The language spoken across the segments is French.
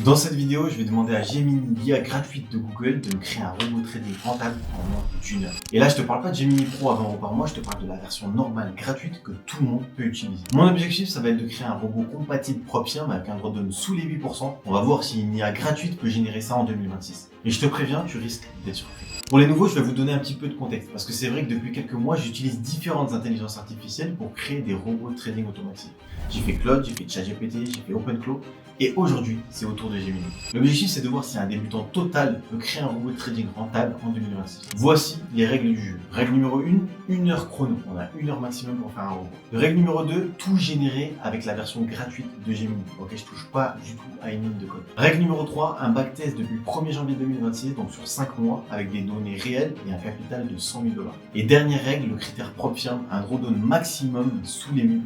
Dans cette vidéo, je vais demander à Gemini, l'IA gratuite de Google, de me créer un robot trading rentable en moins d'une heure. Et là, je te parle pas de Gemini Pro à 20 € par mois, je te parle de la version normale gratuite que tout le monde peut utiliser. Mon objectif, ça va être de créer un robot compatible Propium avec un drawdown sous les 8%. On va voir si une IA gratuite peut générer ça en 2026. Et je te préviens, tu risques d'être surpris. Pour les nouveaux, je vais vous donner un petit peu de contexte, parce que c'est vrai que depuis quelques mois, j'utilise différentes intelligences artificielles pour créer des robots de trading automatique. J'ai fait Claude, j'ai fait ChatGPT, j'ai fait OpenClaw, et aujourd'hui, c'est au tour de Gemini. L'objectif, c'est de voir si un débutant total peut créer un robot de trading rentable en 2026. Voici les règles du jeu. Règle numéro 1, 1 heure chrono. On a 1 heure maximum pour faire un robot. Règle numéro 2, tout généré avec la version gratuite de Gemini. Ok, je touche pas du tout à une ligne de code. Règle numéro 3, un backtest depuis le 1er janvier 2026, donc sur 5 mois, avec des données réelles et un capital de 100 000 $. Et dernière règle, le critère Propium, un drawdown maximum sous les 1000%.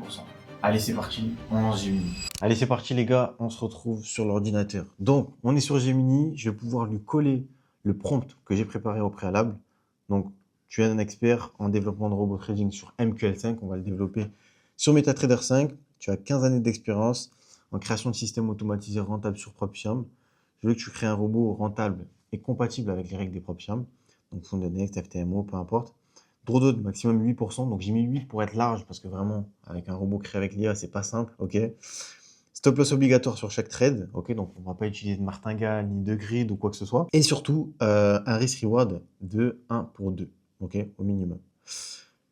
Allez, c'est parti, on lance Gemini. Allez, c'est parti les gars, on se retrouve sur l'ordinateur. Donc, on est sur Gemini, je vais pouvoir lui coller le prompt que j'ai préparé au préalable. Donc, tu es un expert en développement de robot trading sur MQL5, on va le développer sur MetaTrader 5. Tu as 15 années d'expérience en création de systèmes automatisés rentables sur Propium. Je veux que tu crées un robot rentable et compatible avec les règles des Propium. Donc, fond de Next, FTMO, peu importe. Drawdown maximum 8%, donc j'ai mis 8 pour être large parce que vraiment avec un robot créé avec l'IA c'est pas simple, ok. Stop loss obligatoire sur chaque trade, ok, donc on va pas utiliser de martingale ni de grid ou quoi que ce soit. Et surtout un risk reward de 1 pour 2, ok, au minimum.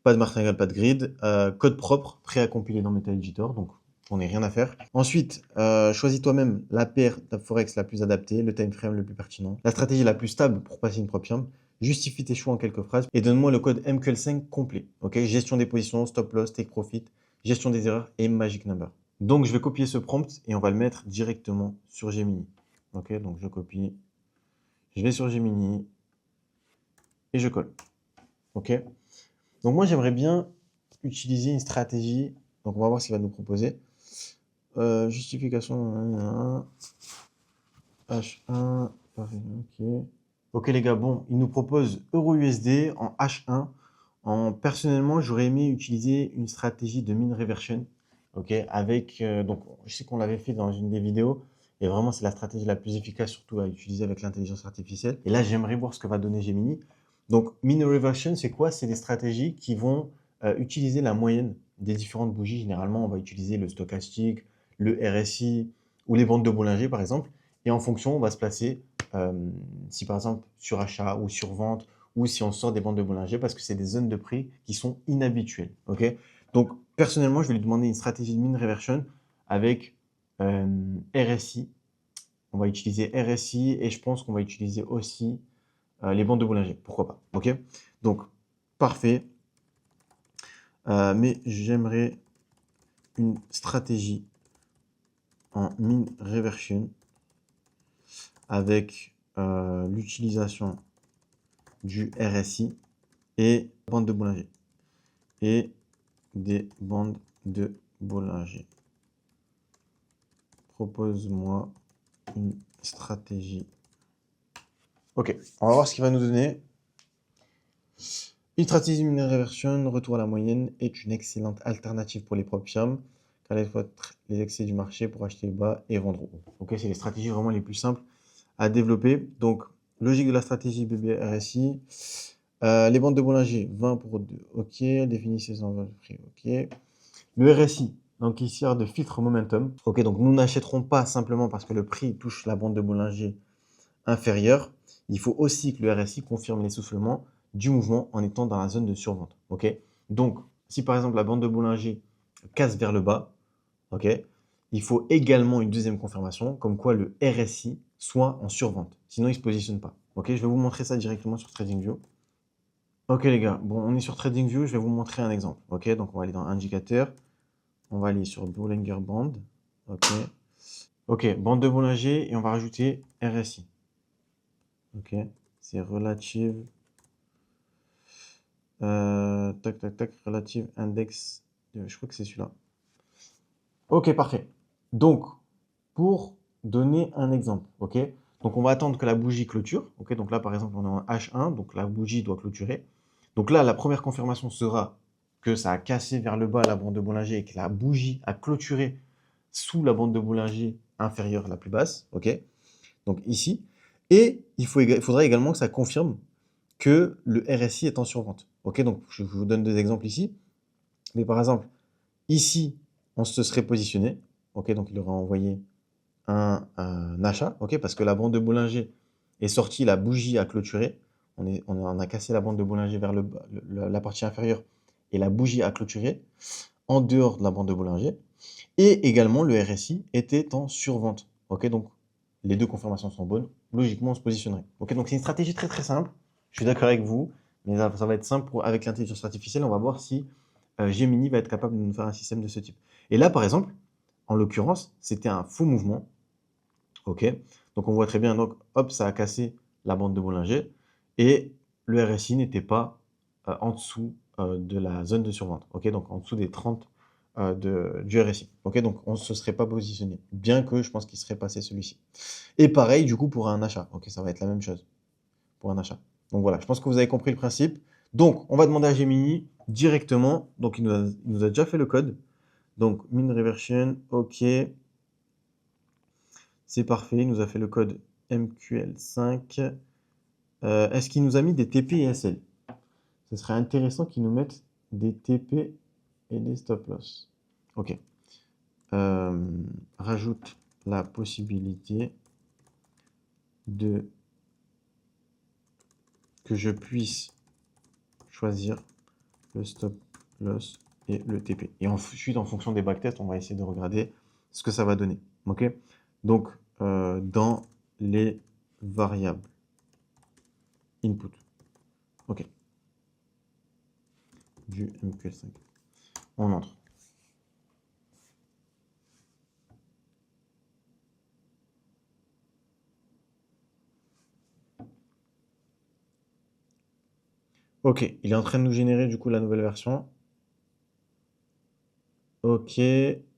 Pas de martingale, pas de grid, code propre, prêt à compiler dans MetaEditor, donc on n'est rien à faire. Ensuite, choisis toi-même la paire forex la plus adaptée, le time frame le plus pertinent, la stratégie la plus stable pour passer une Propium. Justifie tes choix en quelques phrases et donne-moi le code MQL5 complet. Ok, gestion des positions, stop loss, take profit, gestion des erreurs et magic number. Donc je vais copier ce prompt et on va le mettre directement sur Gemini. Ok, donc je copie, je vais sur Gemini et je colle. Ok, donc moi j'aimerais bien utiliser une stratégie. Donc on va voir ce qu'il va nous proposer. Justification H1. Ok. Ok les gars, bon, il nous propose EURUSD en H1. Personnellement, j'aurais aimé utiliser une stratégie de mean reversion, ok, avec, donc je sais qu'on l'avait fait dans une des vidéos, et vraiment c'est la stratégie la plus efficace, surtout à utiliser avec l'intelligence artificielle. Et là, j'aimerais voir ce que va donner Gemini. Donc, mean reversion, c'est quoi? C'est des stratégies qui vont utiliser la moyenne des différentes bougies. Généralement, on va utiliser le stochastique, le RSI ou les bandes de Bollinger, par exemple. Et en fonction, on va se placer si par exemple sur achat ou sur vente, ou si on sort des bandes de Bollinger, parce que c'est des zones de prix qui sont inhabituelles. Ok, donc personnellement, je vais lui demander une stratégie de mean reversion avec RSI. On va utiliser RSI et je pense qu'on va utiliser aussi les bandes de Bollinger. Pourquoi pas? Ok, donc parfait. Mais j'aimerais une stratégie en mean reversion avec l'utilisation du RSI et bandes de Bollinger et des bandes de Bollinger. Propose-moi une stratégie. Ok, on va voir ce qu'il va nous donner. Une stratégie de mean reversion, retour à la moyenne, est une excellente alternative pour les Propium, car elle exploite les excès du marché pour acheter bas et vendre haut. Ok, c'est les stratégies vraiment les plus simples à développer. Donc, logique de la stratégie BBRSI. Les bandes de Bollinger, 20 pour 2. Ok, définissez son prix. Ok. Le RSI, donc il sert de filtre momentum. Ok, donc nous n'achèterons pas simplement parce que le prix touche la bande de Bollinger inférieure. Il faut aussi que le RSI confirme l'essoufflement du mouvement en étant dans la zone de survente. Ok, donc si par exemple la bande de Bollinger casse vers le bas, ok, il faut également une deuxième confirmation, comme quoi le RSI soit en survente. Sinon, il ne se positionne pas. Ok, je vais vous montrer ça directement sur TradingView. Ok les gars, bon, on est sur TradingView, je vais vous montrer un exemple. Ok, donc on va aller dans indicateur, on va aller sur Bollinger Band. Ok, ok, bande de Bollinger et on va rajouter RSI. Ok, c'est relative. Tac, tac, tac, relative index. Je crois que c'est celui-là. Ok, parfait. Donc, pour donner un exemple, ok, donc on va attendre que la bougie clôture. Ok, donc là, par exemple, on est en H1, donc la bougie doit clôturer. Donc là, la première confirmation sera que ça a cassé vers le bas la bande de Bollinger et que la bougie a clôturé sous la bande de Bollinger inférieure la plus basse. Ok. donc ici. Et il faudra également que ça confirme que le RSI est en survente. Ok, donc je vous donne deux exemples ici. Mais par exemple, ici, on se serait positionné. Ok, donc il aura envoyé un achat. Ok, parce que la bande de Bollinger est sortie, la bougie a clôturé. On a cassé la bande de Bollinger vers la partie inférieure et la bougie a clôturé en dehors de la bande de Bollinger. Et également, le RSI était en survente. Ok, donc les deux confirmations sont bonnes. Logiquement, on se positionnerait. Ok, donc c'est une stratégie très très simple. Je suis d'accord avec vous, mais ça va être simple avec l'intelligence artificielle. On va voir si Gemini va être capable de nous faire un système de ce type. Et là, par exemple, en l'occurrence, c'était un faux mouvement. Ok, donc on voit très bien, donc hop, ça a cassé la bande de Bollinger et le RSI n'était pas en dessous de la zone de survente. Ok, donc en dessous des 30 du RSI. Ok, donc on ne se serait pas positionné, bien que je pense qu'il serait passé celui-ci. Et pareil, du coup, pour un achat. Ok, ça va être la même chose pour un achat. Donc voilà, je pense que vous avez compris le principe. Donc, on va demander à Gemini directement. Donc, il nous a déjà fait le code. Donc, mean reversion, ok. C'est parfait, il nous a fait le code MQL5. Est-ce qu'il nous a mis des TP et SL? Ce serait intéressant qu'il nous mette des TP et des stop loss. Ok. Rajoute la possibilité de que je puisse choisir le stop loss et le TP. Et ensuite, en fonction des backtests, on va essayer de regarder ce que ça va donner. Ok. Donc, dans les variables input. Ok. Du MQL5. On entre. Ok, il est en train de nous générer du coup la nouvelle version. Ok,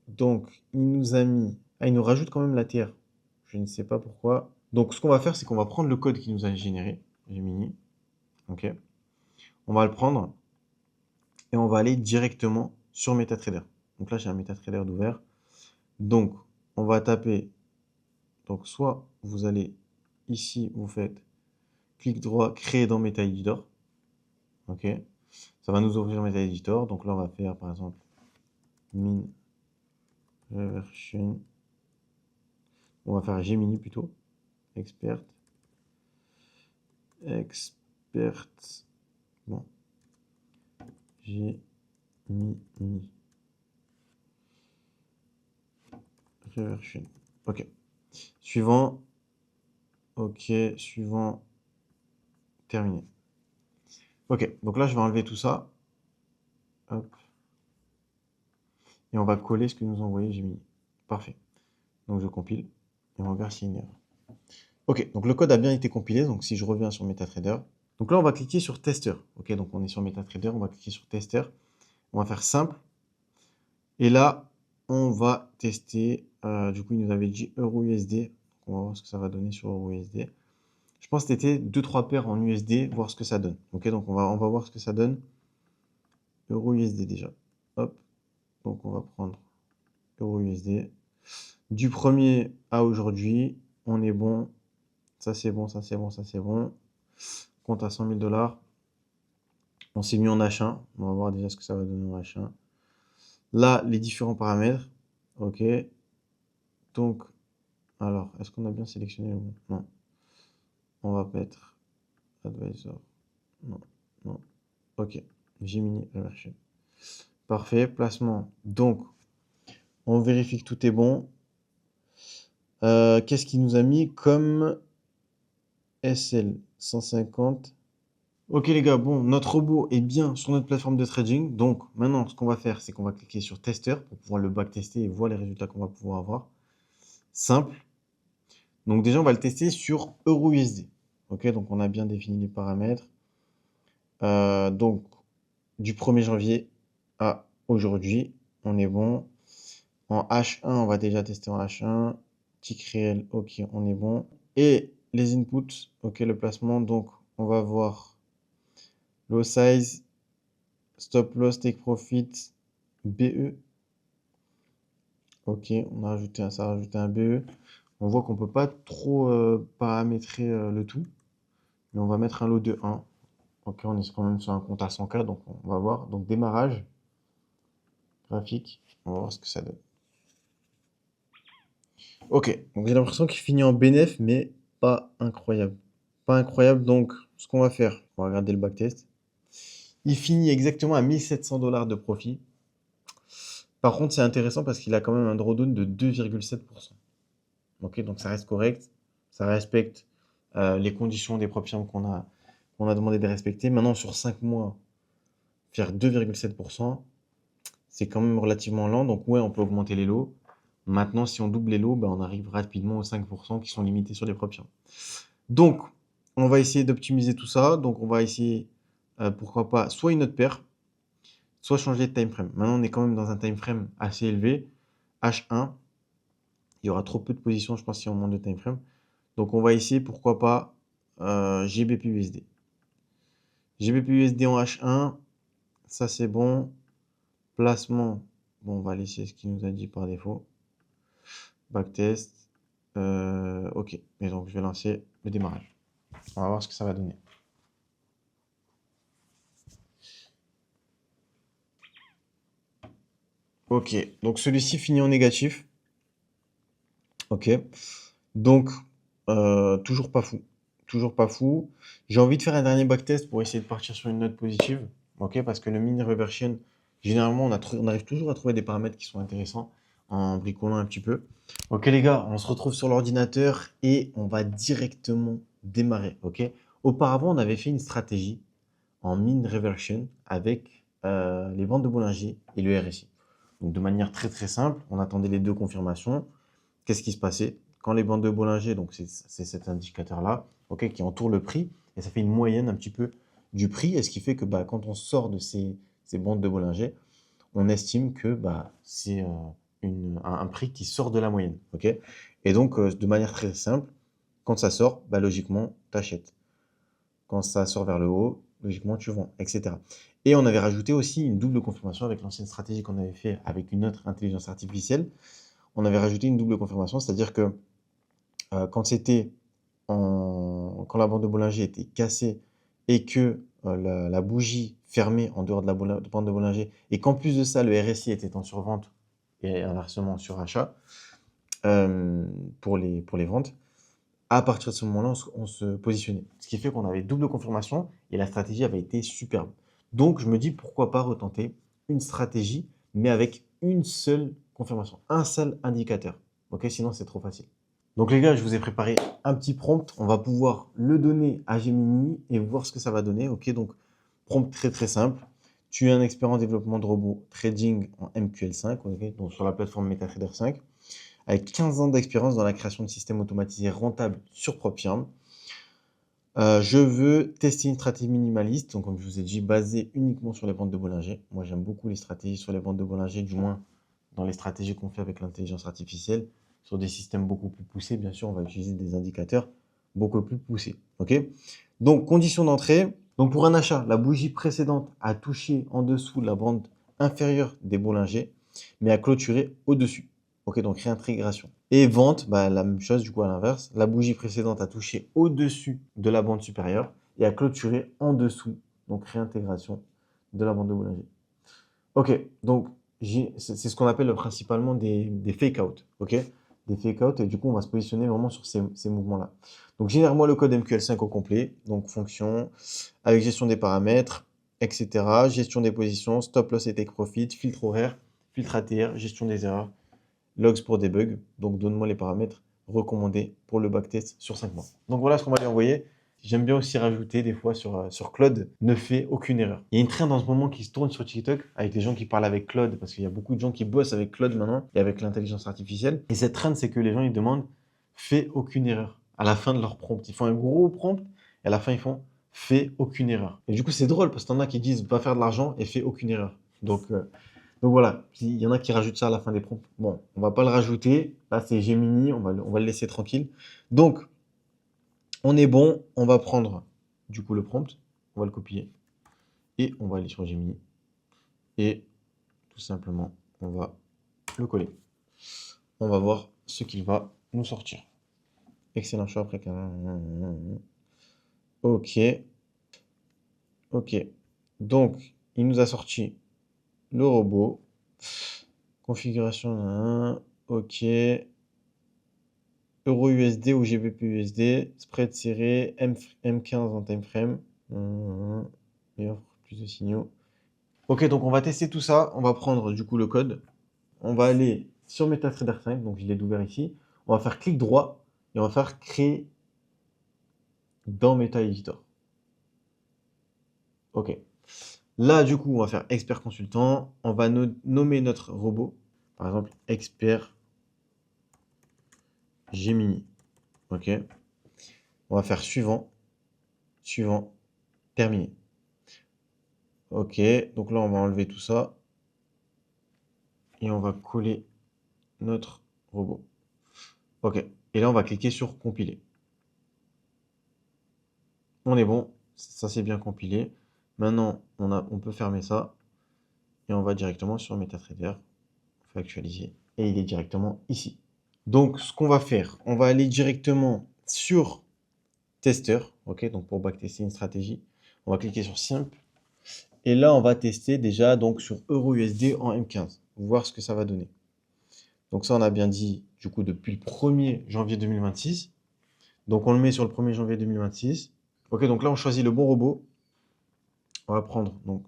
donc il nous a mis... Ah, il nous rajoute quand même la TR. Je ne sais pas pourquoi. Donc ce qu'on va faire, c'est qu'on va prendre le code qu'il nous a généré, Gemini. Ok. On va le prendre et on va aller directement sur MetaTrader. Donc là, j'ai un MetaTrader d'ouvert. Donc, on va taper. Donc, soit vous allez ici, vous faites clic droit, créer dans MetaEditor. Ok. Ça va nous ouvrir MetaEditor. Donc là, on va faire par exemple min version. On va faire Gemini plutôt. Expert. Bon. Gemini. Reversion. Ok. Suivant. Ok. Suivant. Terminé. Ok. Donc là, je vais enlever tout ça. Hop. Et on va coller ce que nous a envoyé Gemini. Parfait. Donc je compile. Et on regarde s'il y a une erreur. Ok. Donc le code a bien été compilé. Donc si je reviens sur MetaTrader. Donc là, on va cliquer sur Tester. Ok. Donc on est sur MetaTrader. On va cliquer sur Tester. On va faire simple. Et là, on va tester. Du coup, il nous avait dit EURUSD. On va voir ce que ça va donner sur EURUSD. Je pense que c'était 2-3 paires en USD, voir ce que ça donne. Ok, donc on va voir ce que ça donne. EURUSD déjà. Hop. Donc on va prendre EURUSD. Du 1er à aujourd'hui, on est bon. Ça c'est bon, ça c'est bon, ça c'est bon. Compte à 100 000 $. On s'est mis en H1. On va voir déjà ce que ça va donner en H1. Là, les différents paramètres. Ok. Donc, alors, est-ce qu'on a bien sélectionné? Non. On va mettre Advisor. Non, non. Ok. Gemini Reversion. Parfait. Placement. Donc, on vérifie que tout est bon. Qu'est-ce qu'il nous a mis comme SL 150? Ok les gars, bon, notre robot est bien sur notre plateforme de trading. Donc maintenant, ce qu'on va faire, c'est qu'on va cliquer sur Tester pour pouvoir le backtester et voir les résultats qu'on va pouvoir avoir. Simple. Donc déjà, on va le tester sur EURUSD. Ok, donc on a bien défini les paramètres. Donc du 1er janvier à aujourd'hui, on est bon. En H1, on va déjà tester en H1. Tick réel, ok, on est bon. Et les inputs, ok, le placement, donc on va voir low size, stop loss, take profit, BE. Ok, ça a rajouté un BE. On voit qu'on peut pas trop paramétrer le tout. Mais on va mettre un lot de 1. Ok, on est quand même sur un compte à 100K, donc on va voir. Donc démarrage, graphique, on va voir ce que ça donne. Ok, donc j'ai l'impression qu'il finit en bénéf, mais pas incroyable. Pas incroyable, donc ce qu'on va faire, on va regarder le backtest. Il finit exactement à 1700 $ de profit. Par contre, c'est intéressant parce qu'il a quand même un drawdown de 2,7%. Ok, donc ça reste correct, ça respecte les conditions des propres qu'on a demandé de respecter. Maintenant, sur 5 mois, faire 2,7%, c'est quand même relativement lent. Donc ouais, on peut augmenter les lots. Maintenant, si on double les lots, ben, on arrive rapidement aux 5% qui sont limités sur les propres. Donc, on va essayer d'optimiser tout ça. Donc, on va essayer, pourquoi pas, soit une autre paire, soit changer de time frame. Maintenant, on est quand même dans un time frame assez élevé, H1. Il y aura trop peu de positions, je pense, si on monte de time frame. Donc, on va essayer, pourquoi pas, GBP-USD. GBP-USD en H1, ça c'est bon. Placement, bon, on va laisser ce qu'il nous a dit par défaut. Backtest. Ok, et donc je vais lancer le démarrage. On va voir ce que ça va donner. Ok, donc celui-ci finit en négatif. Ok, donc toujours pas fou. Toujours pas fou. J'ai envie de faire un dernier backtest pour essayer de partir sur une note positive. Ok, parce que le mean reversion, généralement, on arrive toujours à trouver des paramètres qui sont intéressants en bricolant un petit peu. Ok les gars, on se retrouve sur l'ordinateur et on va directement démarrer. Ok. Auparavant, on avait fait une stratégie en mean reversion avec les ventes de boulanger et le RSI. Donc de manière très très simple, on attendait les deux confirmations. Qu'est-ce qui se passait? Quand les bandes de Bollinger, donc c'est cet indicateur-là, ok, qui entoure le prix, et ça fait une moyenne un petit peu du prix, et ce qui fait que bah, quand on sort de ces bandes de Bollinger, on estime que bah, c'est un prix qui sort de la moyenne. Ok. Et donc, de manière très simple, quand ça sort, bah, logiquement, tu achètes. Quand ça sort vers le haut, logiquement, tu vends, etc. Et on avait rajouté aussi une double confirmation avec l'ancienne stratégie qu'on avait fait avec une autre intelligence artificielle. On avait rajouté une double confirmation, c'est-à-dire que quand quand la bande de Bollinger était cassée et que la bougie fermait en dehors de la bande de Bollinger et qu'en plus de ça, le RSI était en survente et inversement en surachat pour les ventes, à partir de ce moment-là, on se positionnait. Ce qui fait qu'on avait double confirmation et la stratégie avait été superbe. Donc, je me dis pourquoi pas retenter une stratégie, mais avec une seule confirmation, un seul indicateur. Ok, sinon c'est trop facile. Donc les gars, je vous ai préparé un petit prompt. On va pouvoir le donner à Gemini et voir ce que ça va donner. Ok, donc prompt très très simple. Tu es un expert en développement de robots trading en MQL5, ok, donc sur la plateforme MetaTrader 5, avec 15 ans d'expérience dans la création de systèmes automatisés rentables sur Propfirm. Je veux tester une stratégie minimaliste, donc comme je vous ai dit, basée uniquement sur les ventes de Bollinger. Moi, j'aime beaucoup les stratégies sur les ventes de Bollinger, du moins dans les stratégies qu'on fait avec l'intelligence artificielle. Sur des systèmes beaucoup plus poussés, bien sûr, on va utiliser des indicateurs beaucoup plus poussés. Ok. Donc, condition d'entrée. Donc, pour un achat, la bougie précédente a touché en dessous la bande inférieure des Bollinger, mais a clôturé au-dessus. Ok, donc réintégration. Et vente, bah, la même chose, du coup, à l'inverse. La bougie précédente a touché au-dessus de la bande supérieure et a clôturé en dessous. Donc, réintégration de la bande de Bollinger. Ok, donc c'est ce qu'on appelle principalement des fake-out. Ok, des fake-out, et du coup, on va se positionner vraiment sur ces mouvements-là. Donc, génère-moi le code MQL5 au complet. Donc, fonction, avec gestion des paramètres, etc. Gestion des positions, stop loss et take profit, filtre horaire, filtre ATR, gestion des erreurs, logs pour debug. Donc, donne-moi les paramètres recommandés pour le backtest sur 5 mois. Donc, voilà ce qu'on va lui envoyer. J'aime bien aussi rajouter des fois sur Claude, ne fait aucune erreur. Il y a une trend en ce moment qui se tourne sur TikTok avec les gens qui parlent avec Claude, parce qu'il y a beaucoup de gens qui bossent avec Claude maintenant et avec l'intelligence artificielle. Et cette trend, c'est que les gens ils demandent fais aucune erreur à la fin de leur prompt. Ils font un gros prompt et à la fin ils font fais aucune erreur. Et du coup, c'est drôle parce qu'il y en a qui disent va faire de l'argent et fais aucune erreur. Donc voilà, il y en a qui rajoutent ça à la fin des prompts. Bon, on va pas le rajouter. Là, c'est Gemini, on va le laisser tranquille. Donc, on est bon, on va prendre du coup le prompt, on va le copier et on va aller sur Gemini et tout simplement on va le coller. On va voir ce qu'il va nous sortir. Excellent choix après. Ok, ok. Donc, il nous a sorti le robot. Configuration, ok. Euro USD ou GBP USD. Spread serré. M15 en time frame. Et offre plus de signaux. Ok, donc on va tester tout ça. On va prendre du coup le code. On va aller sur MetaTrader 5. Donc je l'ai ouvert ici. On va faire clic droit et on va faire créer dans MetaEditor. Ok. Là, du coup, on va faire expert consultant. On va nommer notre robot. Par exemple, expert Gemini. Ok. On va faire suivant, suivant, terminé. Ok. Donc là, on va enlever tout ça. Et on va coller notre robot. Ok. Et là, on va cliquer sur compiler. On est bon. Ça, c'est bien compilé. Maintenant, on peut fermer ça. Et on va directement sur MetaTrader. On fait actualiser. Et il est directement ici. Donc, ce qu'on va faire, on va aller directement sur Tester. Ok, donc pour backtester une stratégie, on va cliquer sur Simple. Et là, on va tester déjà donc sur EURUSD en M15. Voir ce que ça va donner. Donc ça, on a bien dit du coup depuis le 1er janvier 2026. Donc on le met sur le 1er janvier 2026. Ok, donc là, on choisit le bon robot. On va prendre donc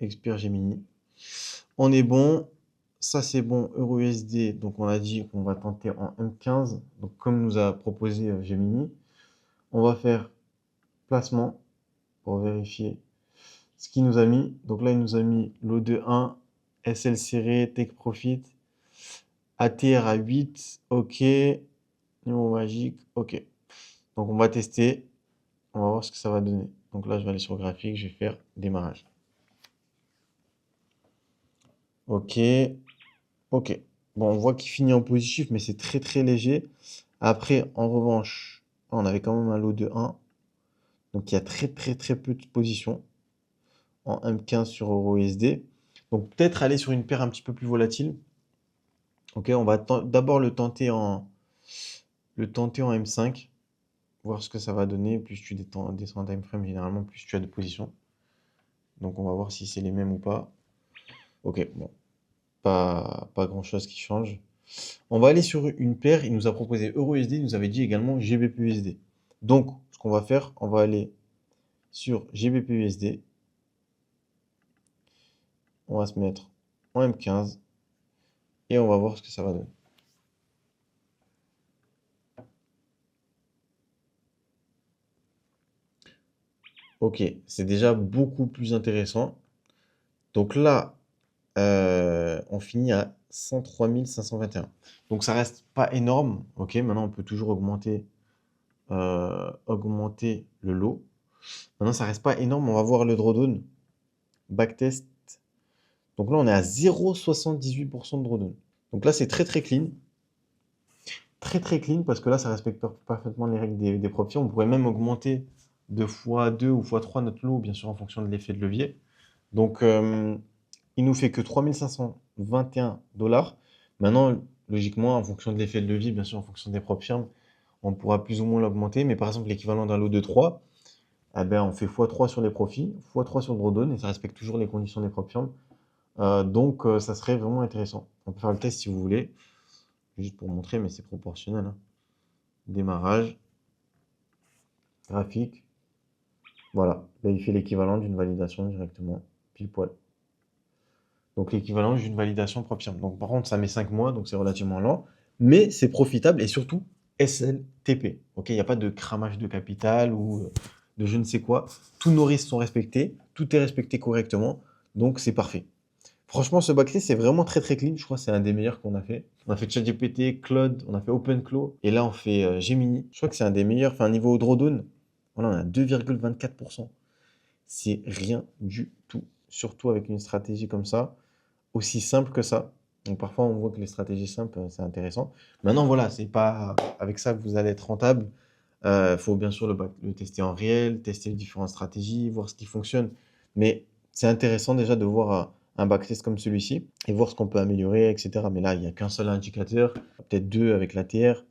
Expert Gemini. On est bon. Ça, c'est bon. EURUSD. Donc on a dit qu'on va tenter en M15. Donc comme nous a proposé Gemini. On va faire placement pour vérifier ce qu'il nous a mis. Donc là, il nous a mis l'O de 1, SL serré, Take Profit, ATR à 8, OK, numéro magique, OK. Donc on va tester, on va voir ce que ça va donner. Donc là, je vais aller sur graphique, je vais faire démarrage. OK, OK. Bon, on voit qu'il finit en positif, mais c'est très très léger. Après, en revanche, on avait quand même un lot de 1. Donc il y a très très très peu de positions en M15 sur EURUSD. Donc peut-être aller sur une paire un petit peu plus volatile. Ok, on va d'abord le tenter en M5, voir ce que ça va donner. Plus tu descends en time frame, généralement, plus tu as de positions. Donc on va voir si c'est les mêmes ou pas. Ok, bon, pas grand-chose qui change. On va aller sur une paire. Il nous a proposé EURUSD, il nous avait dit également GBPUSD. Donc, ce qu'on va faire, on va aller sur GBPUSD. On va se mettre en M15 et on va voir ce que ça va donner. Ok, c'est déjà beaucoup plus intéressant. Donc là, on finit à 103 521. Donc ça reste pas énorme. Ok, maintenant on peut toujours augmenter le lot. Maintenant ça reste pas énorme. On va voir le drawdown. Backtest. Donc là on est à 0,78% de drawdown. Donc là c'est très très clean. Très très clean parce que là ça respecte parfaitement les règles des propres. On pourrait même augmenter de x2 ou x3 notre lot, bien sûr en fonction de l'effet de levier. Donc il nous fait que 3521 $. Maintenant, logiquement, en fonction de l'effet de levier, bien sûr, en fonction des propres firmes, on pourra plus ou moins l'augmenter. Mais par exemple, l'équivalent d'un lot de 3, eh ben, on fait x3 sur les profits, x3 sur le drawdown, et ça respecte toujours les conditions des propres firmes. Donc, ça serait vraiment intéressant. On peut faire le test si vous voulez, juste pour montrer, mais c'est proportionnel, hein. Démarrage, graphique. Voilà, là, il fait l'équivalent d'une validation directement, pile poil. Donc l'équivalent d'une validation propre firme. Donc par contre, ça met 5 mois, donc c'est relativement lent, mais c'est profitable et surtout SLTP. Ok, il n'y a pas de cramage de capital ou de je ne sais quoi. Tous nos risques sont respectés, tout est respecté correctement, donc c'est parfait. Franchement, ce backlist, c'est vraiment très très clean. Je crois que c'est un des meilleurs qu'on a fait. On a fait ChatGPT, Claude, on a fait OpenClaw, et là on fait Gemini. Je crois que c'est un des meilleurs. Enfin, niveau drawdown, voilà, on a 2,24%. C'est rien du tout, surtout avec une stratégie comme ça aussi simple que ça. Donc parfois, on voit que les stratégies simples, c'est intéressant. Maintenant, voilà, c'est pas avec ça que vous allez être rentable. Il faut bien sûr le tester en réel, tester les différentes stratégies, voir ce qui fonctionne. Mais c'est intéressant déjà de voir un backtest comme celui-ci et voir ce qu'on peut améliorer, etc. Mais là, il n'y a qu'un seul indicateur, peut-être deux avec l'ATR.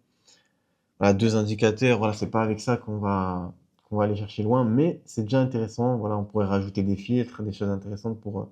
Voilà, 2 indicateurs, voilà, c'est pas avec ça qu'on va aller chercher loin, mais c'est déjà intéressant. Voilà, on pourrait rajouter des filtres, des choses intéressantes pour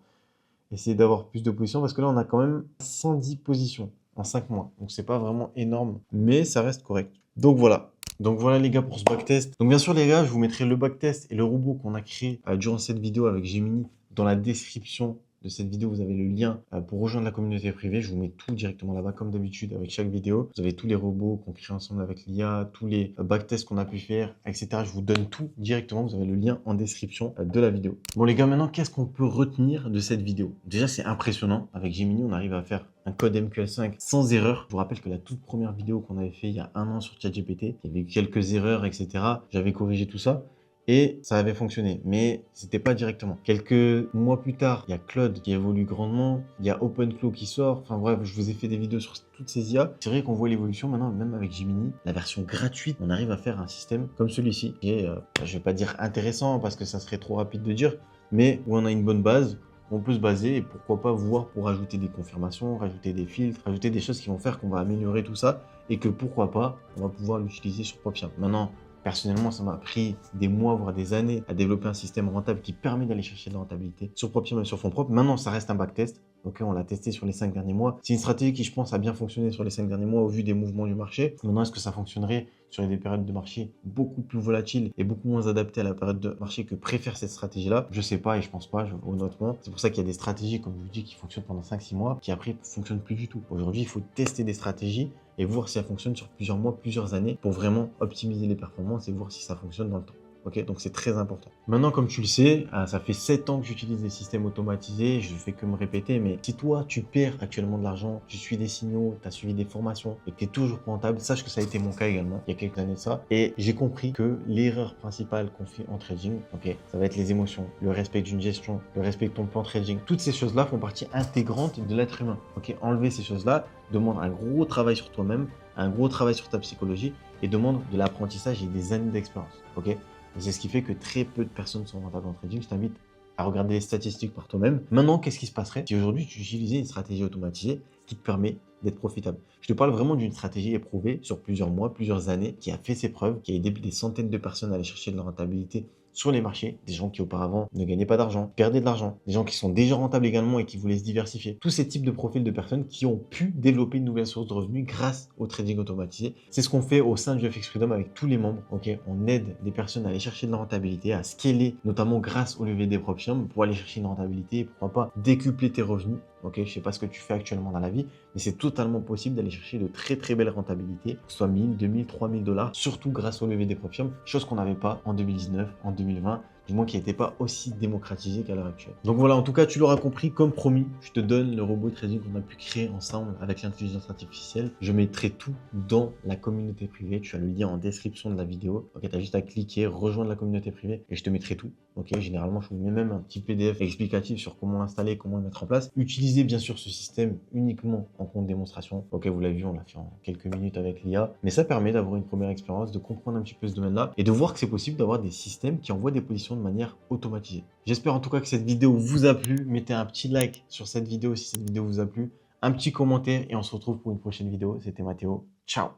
essayer d'avoir plus de positions parce que là, on a quand même 110 positions en 5 mois. Donc, c'est pas vraiment énorme, mais ça reste correct. Donc, voilà. Donc, voilà, les gars, pour ce backtest. Donc, bien sûr, les gars, je vous mettrai le backtest et le robot qu'on a créé durant cette vidéo avec Gemini dans la description de cette vidéo. Vous avez le lien pour rejoindre la communauté privée. Je vous mets tout directement là-bas, comme d'habitude, avec chaque vidéo. Vous avez tous les robots qu'on crée ensemble avec l'IA, tous les backtests qu'on a pu faire, etc. Je vous donne tout directement. Vous avez le lien en description de la vidéo. Bon, les gars, maintenant, qu'est-ce qu'on peut retenir de cette vidéo? Déjà, c'est impressionnant. Avec Gemini, on arrive à faire un code MQL5 sans erreur. Je vous rappelle que la toute première vidéo qu'on avait fait il y a 1 an sur ChatGPT, il y avait eu quelques erreurs, etc. J'avais corrigé tout ça. Et ça avait fonctionné, mais c'était pas directement. Quelques mois plus tard, il y a Claude qui évolue grandement, il y a OpenClaw qui sort. Enfin bref, je vous ai fait des vidéos sur toutes ces IA. C'est vrai qu'on voit l'évolution maintenant, même avec Gemini, la version gratuite, on arrive à faire un système comme celui-ci, qui est, je vais pas dire intéressant parce que ça serait trop rapide de dire, mais où on a une bonne base. On peut se baser et pourquoi pas voir pour rajouter des confirmations, rajouter des filtres, rajouter des choses qui vont faire qu'on va améliorer tout ça et que pourquoi pas, on va pouvoir l'utiliser sur PropShop. Maintenant, personnellement, ça m'a pris des mois, voire des années à développer un système rentable qui permet d'aller chercher de la rentabilité sur PropShop et sur fonds propres. Maintenant, ça reste un backtest. Ok, on l'a testé sur les 5 derniers mois. C'est une stratégie qui, je pense, a bien fonctionné sur les 5 derniers mois au vu des mouvements du marché. Maintenant, est-ce que ça fonctionnerait sur des périodes de marché beaucoup plus volatiles et beaucoup moins adaptées à la période de marché que préfère cette stratégie-là? Je sais pas et je pense pas, honnêtement. C'est pour ça qu'il y a des stratégies, comme je vous dis, qui fonctionnent pendant 5-6 mois, qui après ne fonctionnent plus du tout. Aujourd'hui, il faut tester des stratégies et voir si elles fonctionnent sur plusieurs mois, plusieurs années pour vraiment optimiser les performances et voir si ça fonctionne dans le temps. Ok, donc c'est très important. Maintenant, comme tu le sais, ça fait 7 ans que j'utilise des systèmes automatisés. Je ne fais que me répéter, mais si toi, tu perds actuellement de l'argent, tu suis des signaux, tu as suivi des formations et que tu es toujours rentable, sache que ça a été mon cas également il y a quelques années de ça. Et j'ai compris que l'erreur principale qu'on fait en trading, ok, ça va être les émotions, le respect d'une gestion, le respect de ton plan trading. Toutes ces choses-là font partie intégrante de l'être humain. Ok, enlever ces choses-là demande un gros travail sur toi-même, un gros travail sur ta psychologie et demande de l'apprentissage et des années d'expérience. Ok. Et c'est ce qui fait que très peu de personnes sont rentables en trading. Je t'invite à regarder les statistiques par toi-même. Maintenant, qu'est-ce qui se passerait si aujourd'hui tu utilisais une stratégie automatisée qui te permet d'être profitable? Je te parle vraiment d'une stratégie éprouvée sur plusieurs mois, plusieurs années, qui a fait ses preuves, qui a aidé des centaines de personnes à aller chercher de la rentabilité sur les marchés, des gens qui auparavant ne gagnaient pas d'argent, perdaient de l'argent, des gens qui sont déjà rentables également et qui voulaient se diversifier. Tous ces types de profils de personnes qui ont pu développer une nouvelle source de revenus grâce au trading automatisé. C'est ce qu'on fait au sein du FX Freedom avec tous les membres. Ok, on aide des personnes à aller chercher de la rentabilité, à scaler, notamment grâce au levier des PropShop pour aller chercher une rentabilité et pourquoi pas décupler tes revenus. Ok, je sais pas ce que tu fais actuellement dans la vie, mais c'est totalement possible d'aller chercher de très très belles rentabilités, que ce soit 1000, 2000, 3000 $, surtout grâce au levier des PropShop, chose qu'on n'avait pas en 2019, en 2020, du moins qui n'était pas aussi démocratisé qu'à l'heure actuelle. Donc voilà, en tout cas, tu l'auras compris, comme promis, je te donne le robot trading qu'on a pu créer ensemble avec l'intelligence artificielle. Je mettrai tout dans la communauté privée. Tu as le lien en description de la vidéo. Ok, tu as juste à cliquer, rejoindre la communauté privée et je te mettrai tout. Ok, généralement, je vous mets même un petit PDF explicatif sur comment l'installer, comment le mettre en place. Utilisez bien sûr ce système uniquement en compte démonstration. Ok, vous l'avez vu, on l'a fait en quelques minutes avec l'IA, mais ça permet d'avoir une première expérience, de comprendre un petit peu ce domaine-là et de voir que c'est possible d'avoir des systèmes qui envoient des positions de manière automatisée. J'espère en tout cas que cette vidéo vous a plu. Mettez un petit like sur cette vidéo si cette vidéo vous a plu, un petit commentaire et on se retrouve pour une prochaine vidéo. C'était Mathéo. Ciao!